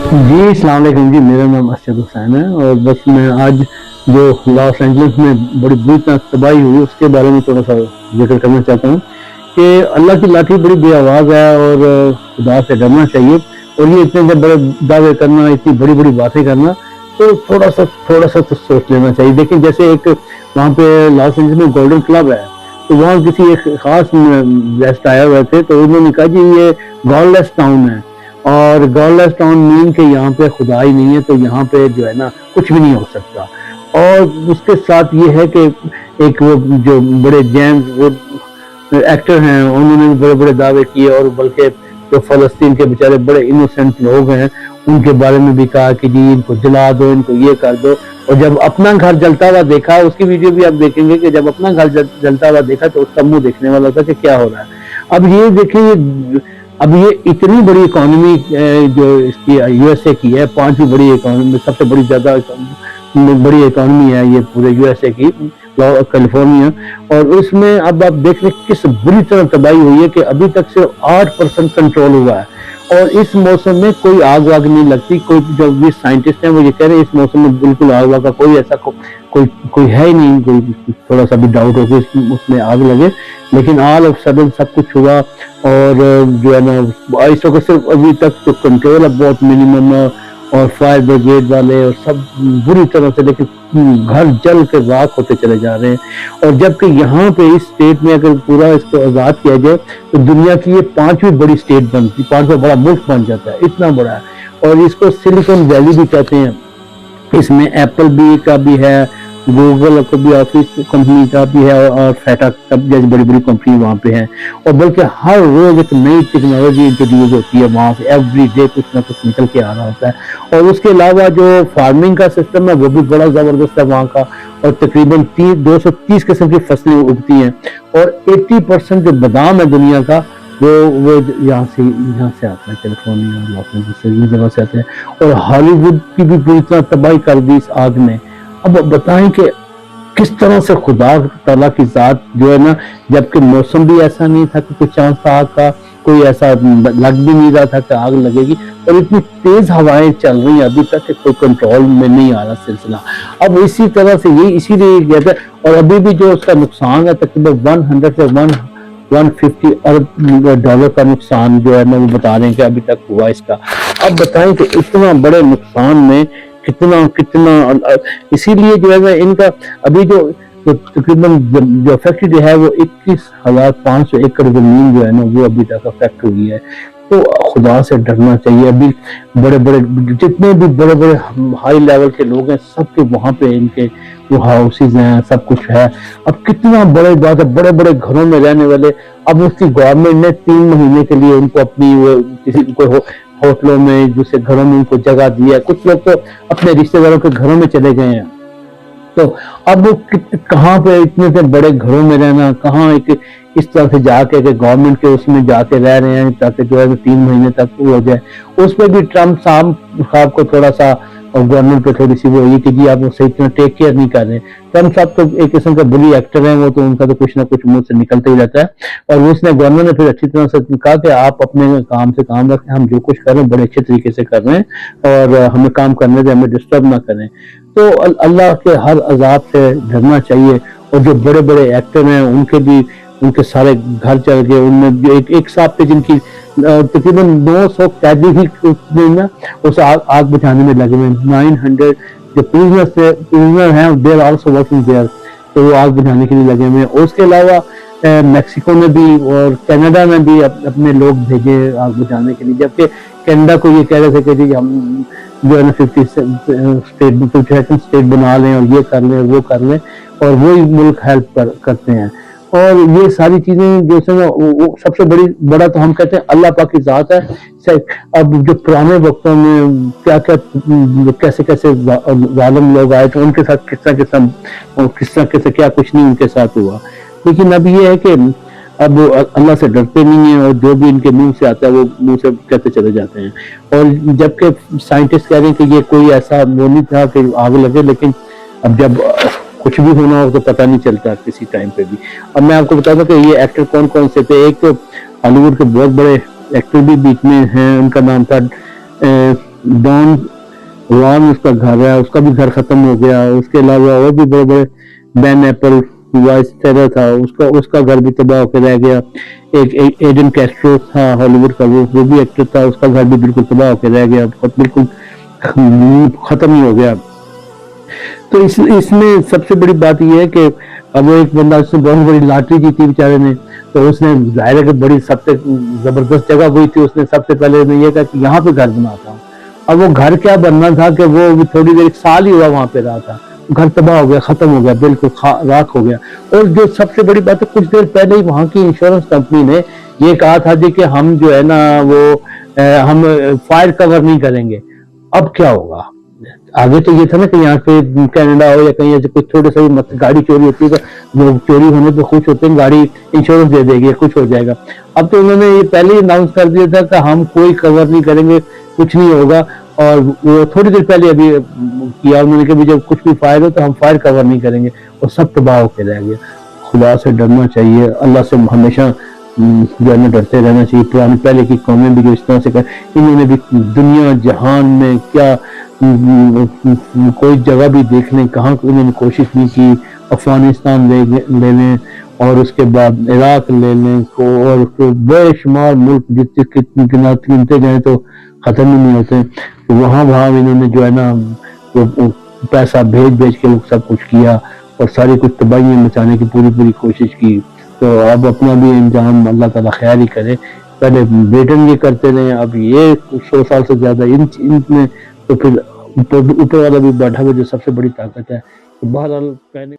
जी अस्सलाम वालेकुम जी, मेरा नाम अरशद हुसैन है और बस मैं आज जो लॉस एंजलिस में बड़ी बुरी तरह तबाही हुई उसके बारे में थोड़ा सा जिक्र करना चाहता हूँ कि अल्लाह की लाठी बड़ी बेआवाज़ है और खुदा से डरना चाहिए। और ये इतने बड़े दावे करना, इतनी बड़ी बड़ी बातें करना, तो थोड़ा सा तो सोच लेना चाहिए। देखिए जैसे एक वहाँ पे लॉस एंजलिस में गोल्डन क्लब है, तो वहाँ किसी एक खास गेस्ट आए हुए थे, तो उन्होंने कहा जी ये गॉडलेस टाउन है और गॉडलेस टाउन मीन के यहाँ पे खुदा ही नहीं है, तो यहाँ पे जो है ना कुछ भी नहीं हो सकता। और उसके साथ ये है कि एक वो जो बड़े जेम्स वो एक्टर हैं, उन्होंने भी बड़े बड़े दावे किए और बल्कि जो फलस्तीन के बेचारे बड़े इनोसेंट लोग हैं उनके बारे में भी कहा कि जी इनको जला दो, इनको ये कर दो। और जब अपना घर जलता हुआ देखा, उसकी वीडियो भी आप देखेंगे कि जब अपना घर जलता हुआ देखा तो उसका मुंह देखने वाला था कि क्या हो रहा है। अब ये देखिए, अब ये इतनी बड़ी इकोनॉमी जो इसकी यूएसए की है, पांचवी बड़ी इकोनॉमी, सबसे बड़ी ज्यादा बड़ी इकोनॉमी है ये पूरे यूएसए की, कैलिफोर्निया। और उसमें अब आप देख रहे किस बुरी तरह तबाही हुई है कि अभी तक सिर्फ 8% कंट्रोल हुआ है। और इस मौसम में कोई आग वाग नहीं लगती। कोई जो भी साइंटिस्ट हैं वो ये कह रहे हैं इस मौसम में बिल्कुल आग वाग का कोई ऐसा कोई है ही नहीं, कोई थोड़ा सा भी डाउट हो कि उसमें आग लगे। लेकिन ऑल ऑफ सडन सब कुछ हुआ और जो है ना इस वक्त सिर्फ अभी तक तो कंट्रोल है बहुत मिनिमम, और फायर ब्रिगेड वाले और सब बुरी तरह से, लेकिन घर जल के राख होते चले जा रहे हैं। और जबकि यहाँ पे इस स्टेट में अगर पूरा इसको आज़ाद किया जाए तो दुनिया की ये पांचवी बड़ी स्टेट बनती, पांचवा बड़ा मुल्क बन जाता है, इतना बड़ा है। और इसको सिलिकॉन वैली भी कहते हैं। इसमें एप्पल भी का भी है, गूगल का भी ऑफिस कंपनी का भी है और फेटा का जैसी बड़ी बड़ी कंपनी वहाँ पे है। और बल्कि हर रोज एक नई टेक्नोलॉजी इंट्रोड्यूस होती है वहाँ से, एवरी डे कुछ ना कुछ निकल के आ रहा होता है। और उसके अलावा जो फार्मिंग का सिस्टम है वो भी बड़ा जबरदस्त है वहाँ का, और तकरीबन 230 किस्म की फसलें उगती हैं। और 80% जो बादाम है दुनिया का वो यहाँ से आता है, कैलिफोर्निया, लॉस एंजलिस से, इस जगह से आते हैं। और हॉलीवुड की भी पूरी तरह तबाही कर दी इस आग ने। अब बताएं कि किस तरह से खुदा ताला की जात जो है ना, जबकि मौसम भी ऐसा नहीं था कि कोई चांस था आग का, कोई ऐसा लग भी नहीं रहा था कि आग लगेगी, और इतनी तेज हवाएं चल रही हैं अभी तक कि कोई कंट्रोल में नहीं आ रहा सिलसिला। अब इसी तरह से ये इसीलिए कहते हैं। और अभी भी जो उसका नुकसान है तकरीबन 100 से 150 अरब डॉलर का नुकसान जो है ना वो बता रहे हैं कि अभी तक हुआ इसका। अब बताएं कि इतना बड़े नुकसान में कितना इसीलिए जो है इनका अभी जो तकरीबन जो फैक्ट्री है वो 21,500 एकड़ जमीन जो है ना वो अभी तक अफेक्ट हुई है। तो खुदा से डरना चाहिए। अभी बड़े बड़े जितने भी बड़े बड़े हाई लेवल के लोग हैं सबके वहां पे इनके जो हाउसेज हैं सब कुछ है। अब कितना बड़ी बात है, बड़े बड़े घरों में रहने वाले, अब उसकी गवर्नमेंट ने 3 महीने के लिए उनको अपनी किसी को होटलों में दूसरे घरों में उनको जगह दी है। कुछ लोग तो अपने रिश्तेदारों के घरों में चले गए हैं। तो अब वो कहाँ पे इतने से बड़े घरों में रहना, कहाँ एक इस तरह से जाके गवर्नमेंट के उसमें जाके रह रहे हैं ताकि जो है 3 महीने तक वो हो जाए। उस पर भी ट्रम्प साहब को थोड़ा सा और गवर्नमेंट पे थोड़ी सी वो ये कि जी आप उसे इतना टेक केयर नहीं कर रहे। ट्रम्प साहब तो एक किस्म का बुली एक्टर है, वो तो उनका तो कुछ ना कुछ मुंह से निकलता ही रहता है। और उसने गवर्नमेंट ने फिर अच्छी तरह से कहा कि आप अपने काम से काम रखें, हम जो कुछ कर रहे हैं बड़े अच्छे तरीके से कर रहे हैं और हमें काम करने से हमें डिस्टर्ब ना करें। तो अल्लाह के हर अजाब से डरना चाहिए। और जो बड़े बड़े एक्टर हैं उनके सारे घर चल गए। उनमें जो एक साहब थे जिनकी तकरीबन 900 कैदी ही ना उस आग बुझाने में लगे हुए। 900 जो प्रिजनर हैं देयर आल्सो वर्किंग देयर, तो वो आग बुझाने के लिए लगे हुए हैं। उसके अलावा मैक्सिको में भी और कनाडा में भी अपने लोग भेजे आग बुझाने के लिए, जबकि कनाडा को ये कह रहे थे कि हम जो है ना 52 स्टेट बना लें और ये कर लें वो कर लें, और वो ही मुल्क हेल्प करते हैं। और ये सारी चीजें जो है ना वो सबसे बड़ा तो हम कहते हैं अल्लाह पाक की जात है। अब जो पुराने वक्तों में क्या क्या कैसे जालिम लोग आए थे उनके साथ किस तरह क्या कुछ नहीं उनके साथ हुआ। लेकिन अब ये है कि अब अल्लाह से डरते नहीं है और जो भी इनके मुंह से आता है वो मुंह से कहते चले जाते हैं। और जबकि साइंटिस्ट कह रहे हैं कि ये कोई ऐसा वो नहीं था कि आग लगे, लेकिन अब जब कुछ भी होना हो तो पता नहीं चलता किसी टाइम पे भी। अब मैं आपको बता दूं कि ये एक्टर कौन कौन से थे। एक हॉलीवुड के बहुत बड़े एक्टर भी बीच में हैं, उनका नाम था डॉन रॉन उसका घर है, उसका भी घर खत्म हो गया। उसके अलावा और भी बड़े बड़े, बैन एप्पल वाइस टेरर था, उसका घर भी तबाह होकर रह गया। एक एडन कैस्ट्रो था हॉलीवुड का, वो भी एक्टर था, उसका घर भी बिल्कुल तबाह होकर रह गया, बिल्कुल खत्म ही हो गया। तो इसमें सबसे बड़ी बात यह है कि अब वो एक बंदा, उसने बहुत बड़ी लॉटरी जीती बेचारे ने, तो उसने जाहिर है कि बड़ी सबसे जबरदस्त जगह हुई थी, उसने सबसे पहले ये कहा कि यहाँ पे घर बनाता हूँ। अब वो घर क्या बनना था कि वो थोड़ी देर, 1 साल ही हुआ वहां पे रहा था, घर तबाह हो गया, खत्म हो गया, बिल्कुल राख हो गया। और जो सबसे बड़ी बात है, कुछ देर पहले ही वहां की इंश्योरेंस कंपनी ने ये कहा था जी कि हम जो है ना वो हम फायर कवर नहीं करेंगे। अब क्या होगा? आगे तो ये था ना कि यहाँ पे कनाडा हो या कहीं ऐसे कुछ थोड़े से गाड़ी चोरी होती है तो लोग चोरी होने पे खुश होते हैं, गाड़ी इंश्योरेंस दे देगी, कुछ हो जाएगा। अब तो उन्होंने ये पहले ही अनाउंस कर दिया था कि हम कोई कवर नहीं करेंगे, कुछ नहीं होगा। और वो थोड़ी देर पहले अभी किया उन्होंने कि जब कुछ भी फायर हो तो हम फायर कवर नहीं करेंगे, और सब तबाह होकर रह गया। खुदा से डरना चाहिए, अल्लाह से हमेशा जो है ना डरते रहना चाहिए। पुरानी पहले की कौमें भी जो इस तरह से कर, इन्होंने भी दुनिया जहान में क्या कोई जगह भी देख लें, कहाँ उन्होंने कोशिश नहीं की। अफगानिस्तान ले लें और उसके बाद इराक ले लें को, और बेशुमार मुल्क गिनते जाए तो खत्म ही नहीं होते। तो वहाँ इन्होंने जो है ना वो पैसा भेज के वो सब कुछ किया और सारी कुछ तबाहियां मचाने की पूरी कोशिश की। तो अब अपना भी इंजाम अल्लाह ताला खैर ही करे। पहले ब्रिटेन ये करते रहे, अब ये 100 साल से ज्यादा इनमें, तो फिर ऊपर वाला भी बैठा हुआ जो सबसे बड़ी ताकत है। तो बहरहाल कहने